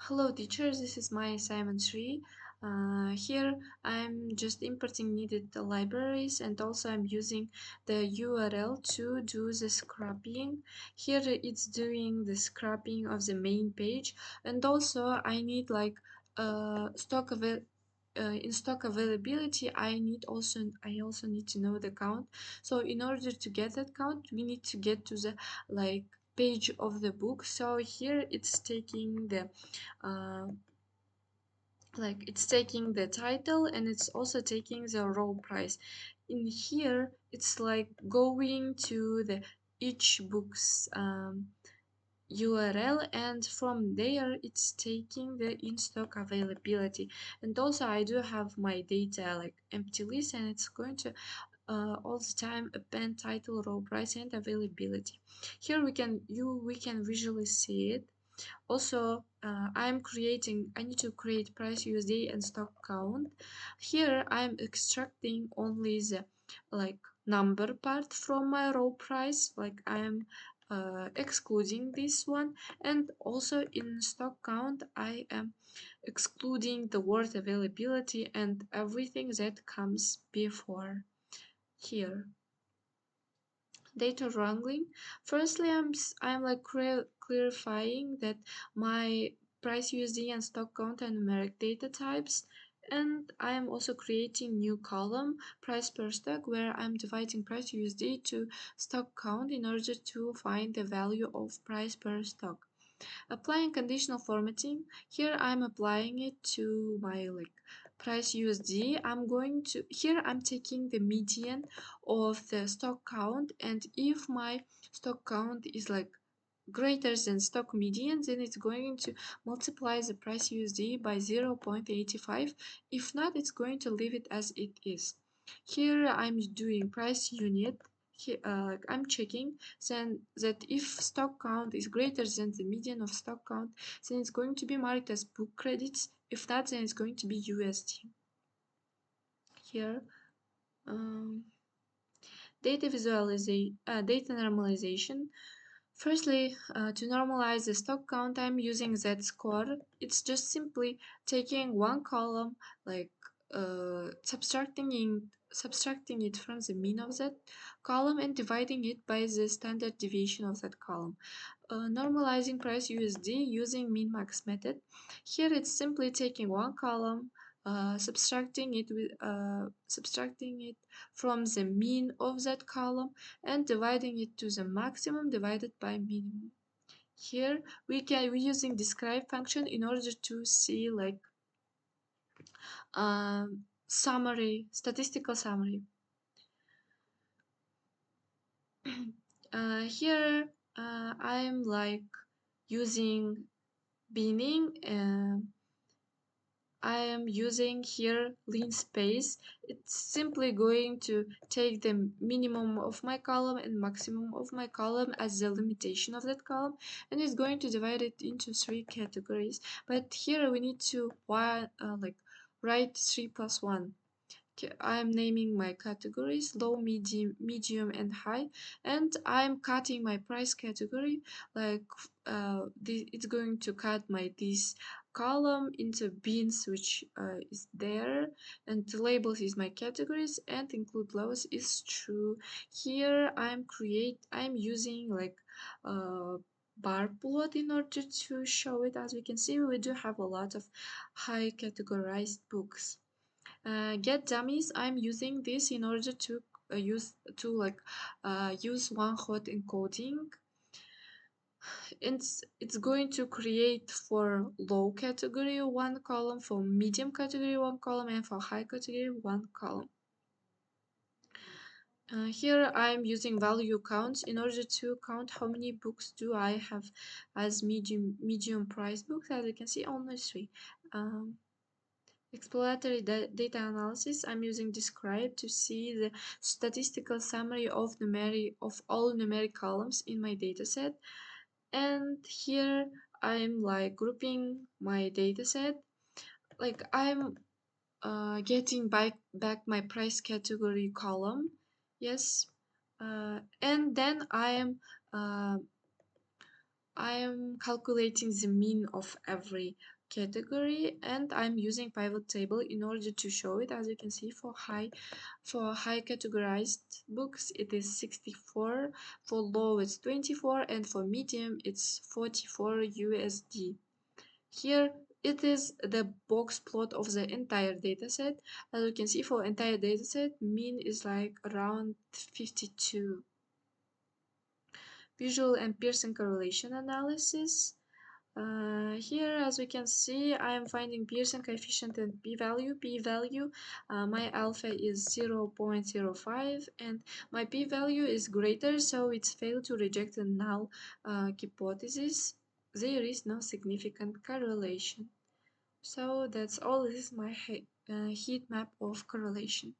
Hello teachers, this is my assignment 3. Here I'm just importing needed libraries and also I'm using the URL to do the scrapping. Here it's doing the scrapping of the main page, and also I need like stock in stock availability. I also need to know the count. So in order to get that count, we need to get to the like page of the book. So here it's taking the uh, it's taking the title and it's also taking the raw price. In here it's like going to the each book's URL, and from there it's taking the in-stock availability. And also I do have my data like empty list, and it's going to all the time append title, raw price, and availability. Here we can visually see it. Also, I need to create price USD and stock count. Here I'm extracting only the like number part from my raw price, like I'm excluding this one, and also in stock count I am excluding the word availability and everything that comes before. Here data wrangling. Firstly, I'm like clarifying that my price USD and stock count are numeric data types, and I am also creating new column price per stock where I'm dividing price USD to stock count in order to find the value of price per stock. Applying conditional formatting, here I'm applying it to my like price USD. I'm taking the median of the stock count, and if my stock count is like greater than stock median, then it's going to multiply the price USD by 0.85. If not, it's going to leave it as it is. Here I'm doing price unit. Here, I'm checking then that if stock count is greater than the median of stock count, then it's going to be marked as book credits. If not, then it's going to be USD. Here, um, data normalization. Firstly, to normalize the stock count, I'm using z-score. It's just simply taking one column, like subtracting it from the mean of that column and dividing it by the standard deviation of that column. Normalizing price USD using min-max method. Here it's simply taking one column, subtracting it from the mean of that column and dividing it to the maximum divided by minimum. Here we're using describe function in order to see like statistical summary. Here I'm like using binning. I am using here linspace. It's simply going to take the minimum of my column and maximum of my column as the limitation of that column, and it's going to divide it into 3 categories. But here we need to write 3 plus 1. I'm naming my categories low, medium, and high, and I'm cutting my price category. Like it's going to cut my this column into bins, which is there, and the labels is my categories, and include lowest is true. Here I'm using like bar plot in order to show it. As we can see, we do have a lot of high categorized books. Get dummies, I'm using this in order to use one hot encoding. It's going to create for low category one column, for medium category one column, and for high category one column. Here I'm using value counts in order to count how many books do I have as medium price books. As you can see, only 3. Exploratory data analysis, I'm using describe to see the statistical summary of all numeric columns in my dataset. And here I'm like grouping my dataset. Like I'm getting back my price category column. Yes. And then uh, I am calculating the mean of every category, and I'm using pivot table in order to show it. As you can see, for high categorized books it is 64, for low it's 24, and for medium it's 44 USD. Here it is the box plot of the entire dataset. As you can see, for entire dataset mean is like around 52. Visual and Pearson correlation analysis. Here, as we can see, I am finding Pearson coefficient and p-value. P-value, my alpha is 0.05 and my p-value is greater, so it's failed to reject a null hypothesis. There is no significant correlation. So that's all. This is my heat map of correlation.